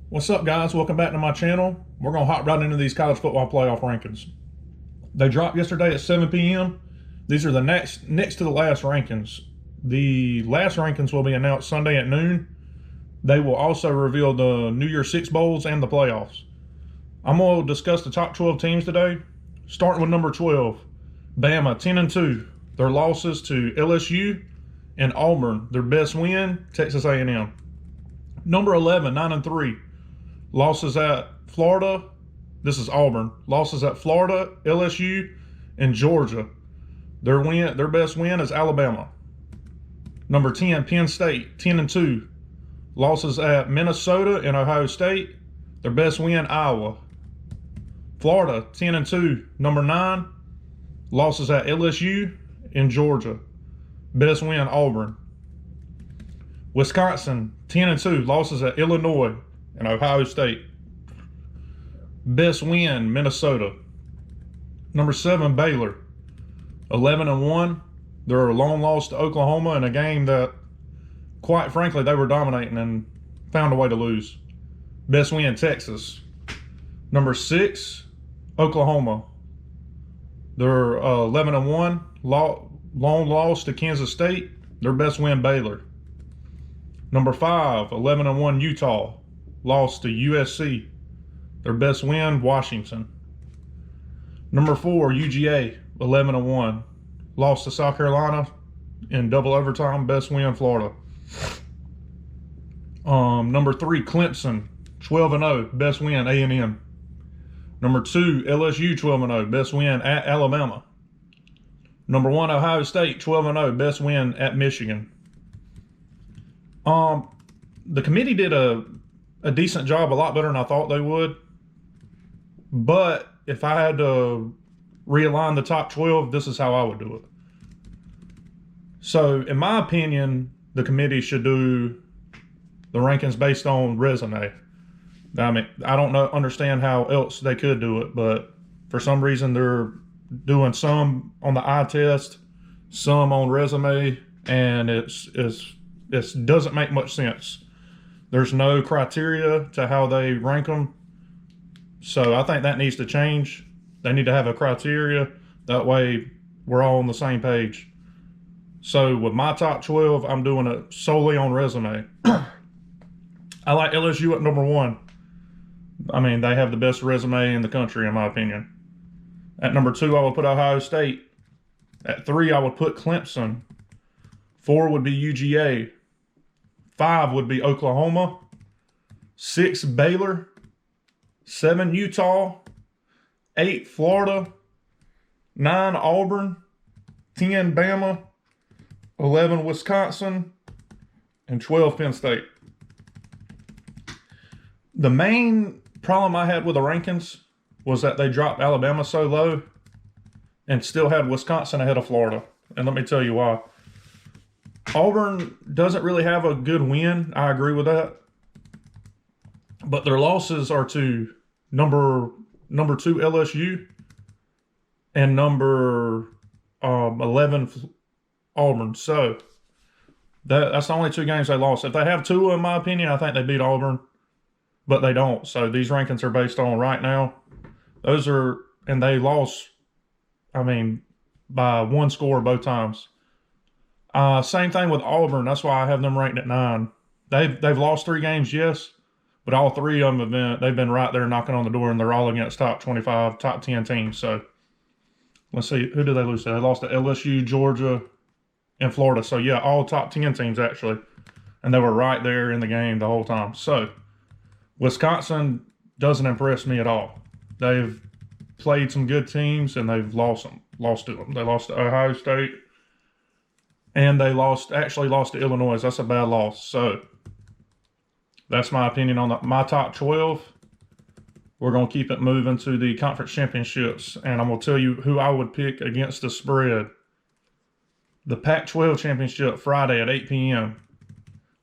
What's up, guys? Welcome back to my channel. We're going to hop right into these college football playoff rankings. They dropped yesterday at 7 p.m. These are the next to the last rankings. The last rankings will be announced Sunday at noon. They will also reveal the New Year's Six Bowls and the playoffs. I'm going to discuss the top 12 teams today, starting with number 12, Bama, 10-2. Their losses to LSU and Auburn. Their best win, Texas A&M. Number 11, 9-3. Losses at Florida. This is Auburn. Losses at Florida, LSU, and Georgia. Their best win is Alabama. Number 10, Penn State, 10-2. Losses at Minnesota and Ohio State. Their best win, Iowa. Florida, 10-2. Number 9. Losses at LSU and Georgia. Best win, Auburn. Wisconsin, 10-2. Losses at Illinois and Ohio State. Best win, Minnesota. Number 7, Baylor, 11-1. Their lone loss to Oklahoma in a game that, quite frankly, they were dominating and found a way to lose. Best win, Texas. Number 6, Oklahoma. They're 11-1. Lone loss to Kansas State. Their best win, Baylor. Number 5, 11-1 Utah. Lost to USC. Their best win, Washington. Number 4, UGA, 11-1. Lost to South Carolina in double overtime. Best win, Florida. Number 3, Clemson, 12-0. Best win, A&M. Number 2, LSU, 12-0. Best win at Alabama. Number 1, Ohio State, 12-0. Best win at Michigan. The committee did a decent job, a lot better than I thought they would. But if I had to realign the top 12, this is how I would do it. So, in my opinion, the committee should do the rankings based on resume. I mean, I don't understand how else they could do it, but for some reason they're doing some on the eye test, some on resume, and it doesn't make much sense. There's no criteria to how they rank them. So I think that needs to change. They need to have a criteria. That way we're all on the same page. So with my top 12, I'm doing it solely on resume. I like LSU at number 1. I mean, they have the best resume in the country, in my opinion. At number 2, I would put Ohio State. At 3, I would put Clemson. 4 would be UGA. 5 would be Oklahoma. 6, Baylor. 7, Utah. 8, Florida. 9, Auburn. 10, Bama. 11, Wisconsin. And 12, Penn State. The main problem I had with the rankings was that they dropped Alabama so low and still had Wisconsin ahead of Florida. And let me tell you why. Auburn doesn't really have a good win. I agree with that. But their losses are to number 2 LSU and number 11 Auburn. So that's the only 2 games they lost. If they have 2, in my opinion, I think they beat Auburn. But they don't. So these rankings are based on right now. And they lost, I mean, by 1 score both times. Same thing with Auburn. That's why I have them ranked at 9. They've lost 3 games, yes, but all 3 of them they've been right there knocking on the door, and they're all against top 25, top 10 teams. So let's see, who did they lose to? They lost to LSU, Georgia, and Florida. So yeah, all top 10 teams actually, and they were right there in the game the whole time. So Wisconsin doesn't impress me at all. They've played some good teams and they've lost to them. They lost to Ohio State. And they actually lost to Illinois. That's a bad loss. So that's my opinion on my top 12. We're going to keep it moving to the conference championships. And I'm going to tell you who I would pick against the spread. The Pac-12 championship Friday at 8 p.m.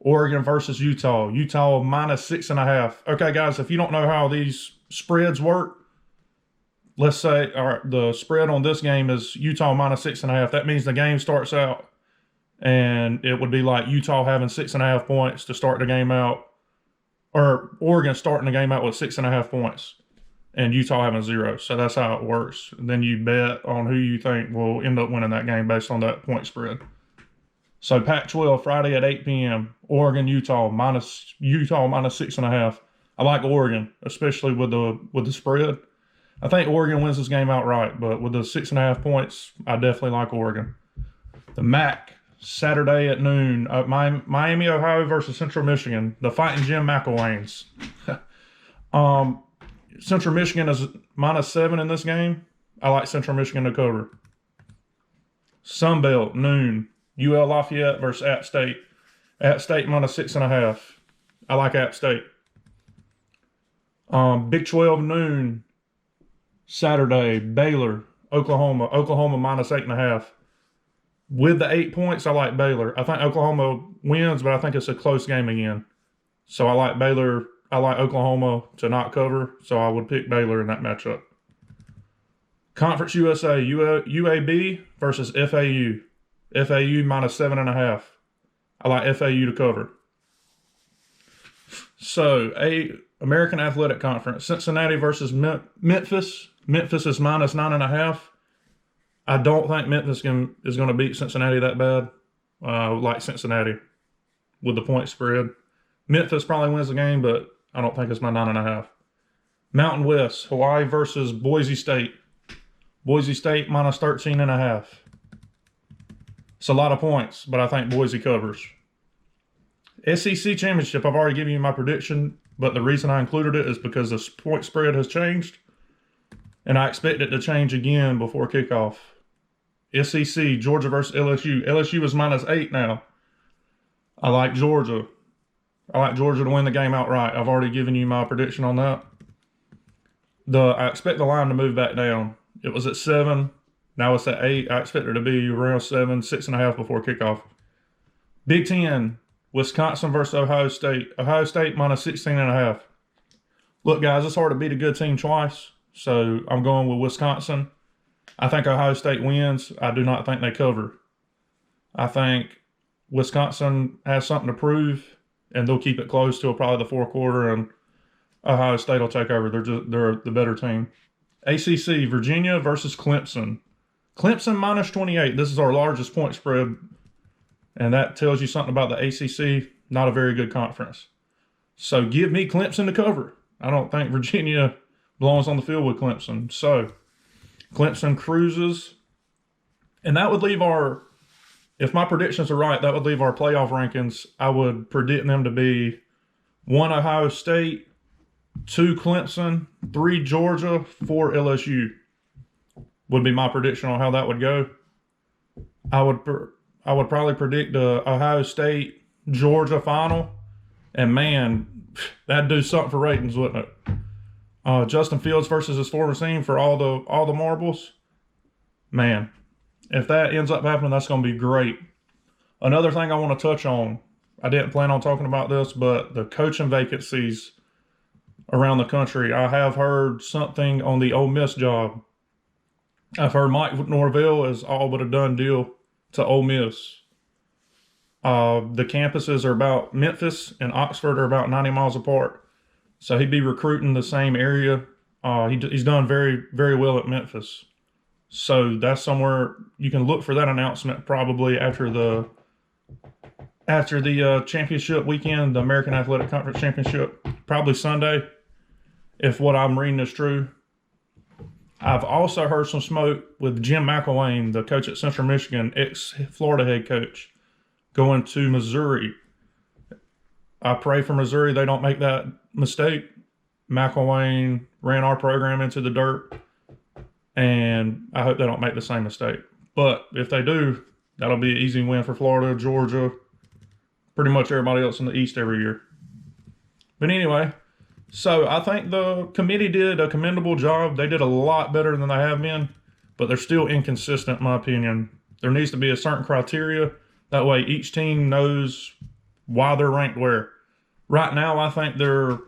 Oregon versus Utah. Utah minus 6.5. Okay, guys, if you don't know how these spreads work, let's say the spread on this game is Utah minus 6.5. That means the game starts out and it would be like Utah having 6.5 points to start the game out. or Oregon starting the game out with 6.5 points and Utah having 0. So that's how it works. And then you bet on who you think will end up winning that game based on that point spread. So Pac-12 Friday at 8 p.m. Oregon, Utah minus 6.5. I like Oregon, especially with the spread. I think Oregon wins this game outright, but with the 6.5 points, I definitely like Oregon. The MAC Saturday at noon, Miami, Ohio versus Central Michigan. The Fighting Jim McElwains. Central Michigan is -7 in this game. I like Central Michigan to cover. Sunbelt noon. UL Lafayette versus App State. App State -6.5. I like App State. Big 12 noon. Saturday, Baylor, Oklahoma. Oklahoma -8.5. With the 8 points, I like Baylor. I think Oklahoma wins, but I think it's a close game again. So I like Baylor. I like Oklahoma to not cover, so I would pick Baylor in that matchup. Conference USA, UAB versus FAU. FAU -7.5. I like FAU to cover. So, American Athletic Conference, Cincinnati versus Memphis. Memphis is -9.5. I don't think Memphis is going to beat Cincinnati that bad. Like Cincinnati with the point spread. Memphis probably wins the game, but I don't think it's my 9.5. Mountain West, Hawaii versus Boise State. Boise State -13.5. It's a lot of points, but I think Boise covers. SEC Championship, I've already given you my prediction, but the reason I included it is because the point spread has changed, and I expect it to change again before kickoff. SEC, Georgia versus LSU. LSU is -8 now. I like Georgia. I like Georgia to win the game outright. I've already given you my prediction on that. I expect the line to move back down. It was at 7. Now it's at 8. I expect it to be around 7, 6.5 before kickoff. Big 10, Wisconsin versus Ohio State. Ohio State -16.5. Look, guys, it's hard to beat a good team twice, so I'm going with Wisconsin. I think Ohio State wins. I do not think they cover. I think Wisconsin has something to prove, and they'll keep it close till probably the fourth quarter, and Ohio State will take over. They're the better team. ACC, Virginia versus Clemson. Clemson -28. This is our largest point spread, and that tells you something about the ACC. Not a very good conference. So give me Clemson to cover. I don't think Virginia belongs on the field with Clemson. So Clemson cruises, and that would leave if my predictions are right, that would leave our playoff rankings. I would predict them to be 1 Ohio State, 2 Clemson, 3 Georgia, 4 LSU. Would be my prediction on how that would go. I would probably predict the Ohio State Georgia final, and man, that'd do something for ratings, wouldn't it? Justin Fields versus his former team for all the marbles. Man, if that ends up happening, that's going to be great. Another thing I want to touch on, I didn't plan on talking about this, but the coaching vacancies around the country. I have heard something on the Ole Miss job. I've heard Mike Norvell is all but a done deal to Ole Miss. The campuses are about Memphis and Oxford are about 90 miles apart. So he'd be recruiting the same area. He's done very, very well at Memphis. So that's somewhere you can look for that announcement probably after the championship weekend, the American Athletic Conference Championship, probably Sunday, if what I'm reading is true. I've also heard some smoke with Jim McElwain, the coach at Central Michigan, ex-Florida head coach, going to Missouri. I pray for Missouri they don't make that mistake. McElwain ran our program into the dirt, and I hope they don't make the same mistake. But if they do, that'll be an easy win for Florida, Georgia, pretty much everybody else in the East every year. But anyway, so I think the committee did a commendable job. They did a lot better than they have been, but they're still inconsistent in my opinion. There needs to be a certain criteria. That way each team knows why they're ranked where. Right now, I think they're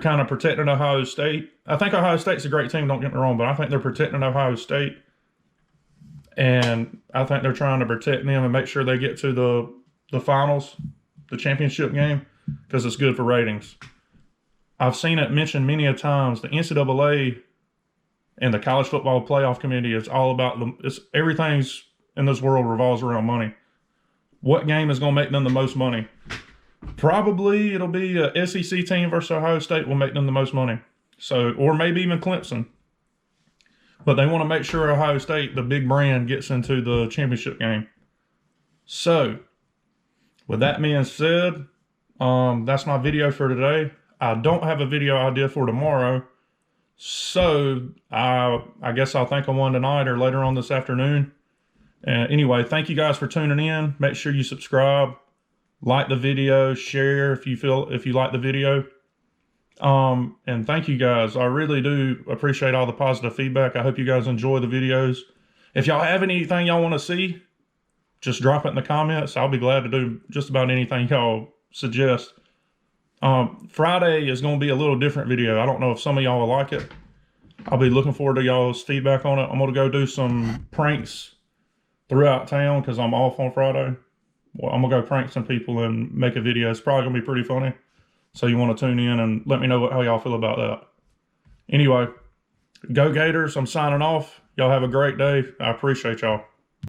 kind of protecting Ohio State. I think Ohio State's a great team, don't get me wrong, but I think they're protecting Ohio State. And I think they're trying to protect them and make sure they get to the finals, the championship game. because it's good for ratings. I've seen it mentioned many a times. The NCAA and the College Football Playoff Committee is all about everything's in this world revolves around money. What game is going to make them the most money? Probably it'll be a SEC team versus Ohio State will make them the most money. So, or maybe even Clemson. But they want to make sure Ohio State, the big brand, gets into the championship game. So, with that being said, that's my video for today. I don't have a video idea for tomorrow. So, I guess I'll think of one tonight or later on this afternoon. Anyway, thank you guys for tuning in. Make sure you subscribe, like the video, share if you like the video. And thank you guys. I really do appreciate all the positive feedback. I hope you guys enjoy the videos. If y'all have anything y'all want to see, just drop it in the comments. I'll be glad to do just about anything y'all suggest. Friday is going to be a little different video. I don't know if some of y'all will like it. I'll be looking forward to y'all's feedback on it. I'm going to go do some pranks throughout town because I'm off on Friday. Well, I'm going to go prank some people and make a video. It's probably going to be pretty funny. So you want to tune in and let me know how y'all feel about that. Anyway, go Gators. I'm signing off. Y'all have a great day. I appreciate y'all.